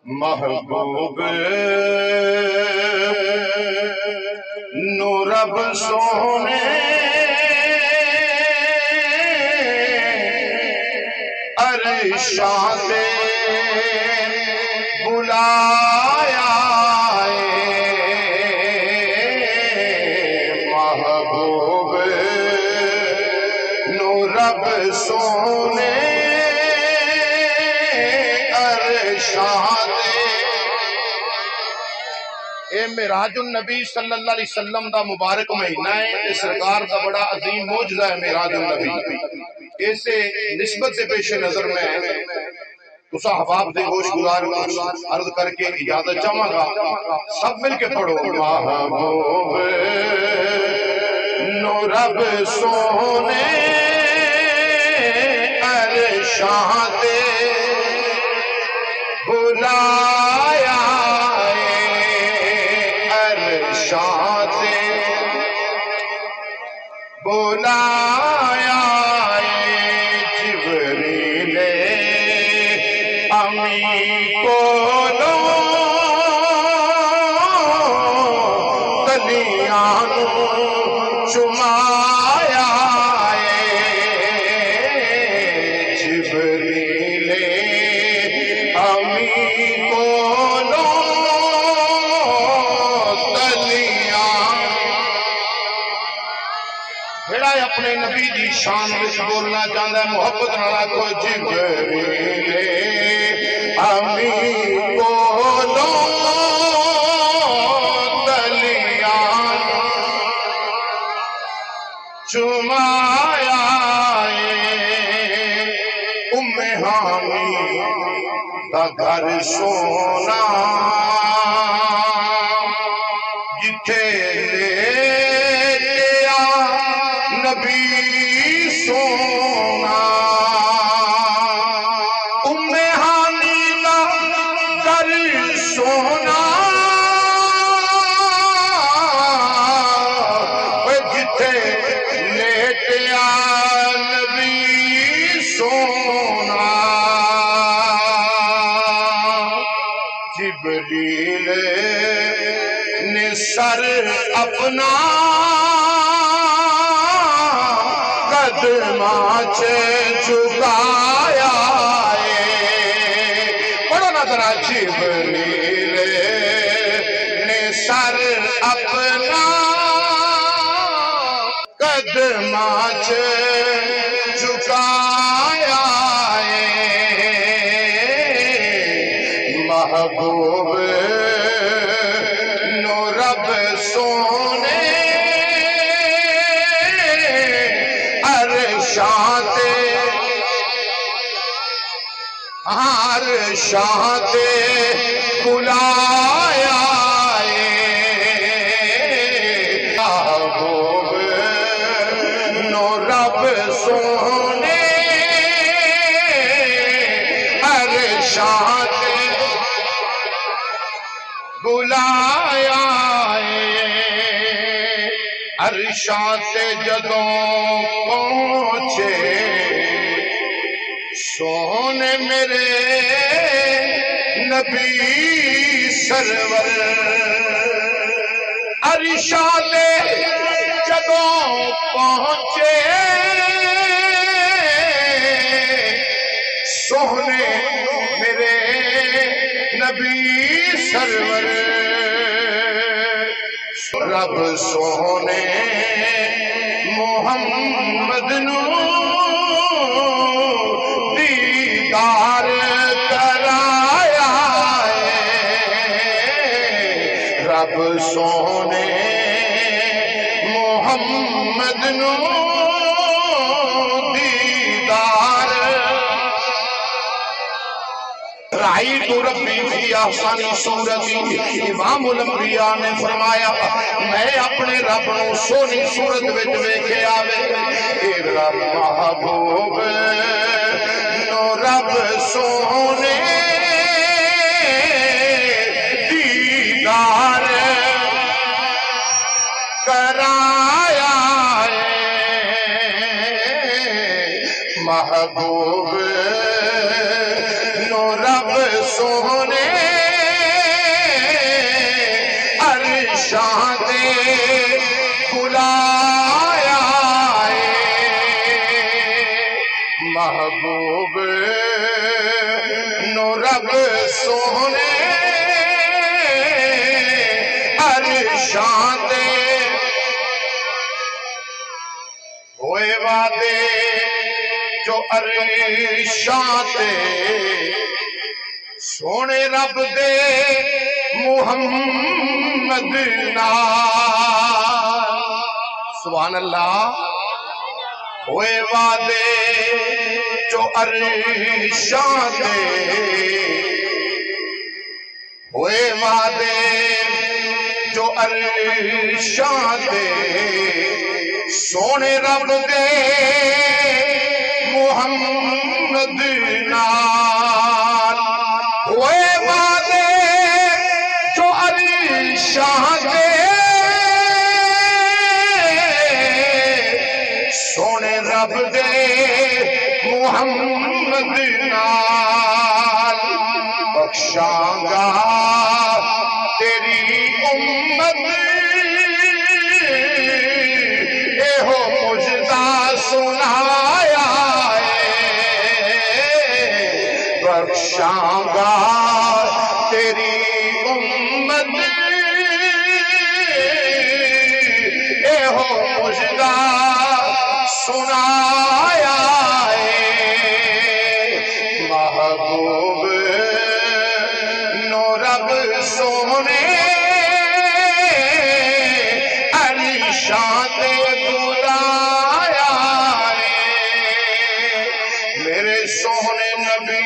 محبوب نو رب سونے عرشاں تے بلایا محبوب نو رب سونے عرشاں اے معراج النبی صلی اللہ علیہ وسلم دا مبارک مہینہ ہے تے سرکار دا بڑا عظیم معجزہ ہے معراج النبی اسے نسبت سے پیش نظر میں تسا حباب دے گوش گزار عرض کر کے اجازت چاہوں گا سب مل کے پڑھو محبوب نو رب سونے عرشاں تے بلایا بلایا جبریل امی کولو تلیاں چمایا جبریل امی کولو اپنے نبی دی شان وچ بولنا چاہتا ہے محبت نہ رکھو جبریل امی کولو تلیاں چمایا ام ہانی دا گھر سونا جتھے نبی سونا ام ہانی دا گھر سونا جتھے لیٹیا نبی سونا جبریل نے سر اپنا قدماں جھکایا پڑھو نا ذرا جبریل نے سر اپنا قدماں جھکایا محبوب نو رب سونے عرشاں تے بلایا محبوب نو رب سونے عرشاں تے بلایا عرشاں تے جدوں پہنچے سونے میرے نبی سرور عرشاں تے جدوں پہنچے سونے میرے نبی سرور رب سونے محمد نو دیدار کرایا رب سونے محمد نو دیدار رائی تو ربی فی احسن صورتی امام الانبیاء نے فرمایا میں اپنے رب نو سونی صورت وچ ویکھے آوے اے رب محبوب نو رب سونے دیدار کرایا محبوب نو رب سونے رب سونے عرشاں تے ہوئے وعدے جو عرشاں تے سونے رب دے محمد نال سبحان اللہ ہوئے وعدے جو عرشاں تے ہوئے وعدے جو عرشاں تے سونے رب دے محمد نال ہوئے وعدے جو عرشاں تے سونے رب دے محمد نال بخشاں گا تیری امت ایہو مجدہ سنایا بخشاں گا تیری امت ایہو مجدہ سنایا محبوب نو رب سونے عرشاں تے بلایا میرے سونے نبی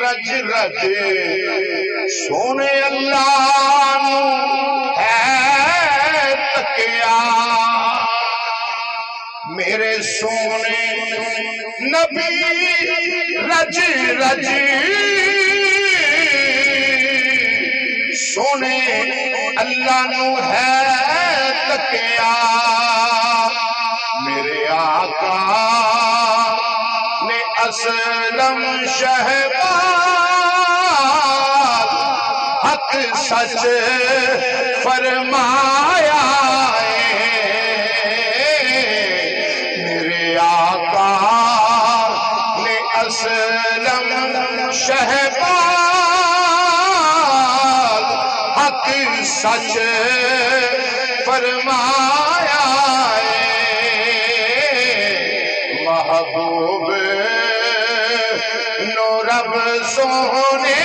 رج رج سونے اللہ نو ہے تکیا میرے سونے نبی رج رج سونے اللہ نو ہے تکیا میرے آقا نے اسلم شہباز حق سچ فرمایا اسلم شہباز حق سچ فرمایا محبوب نو رب سونے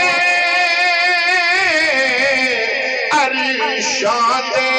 عرشاں تے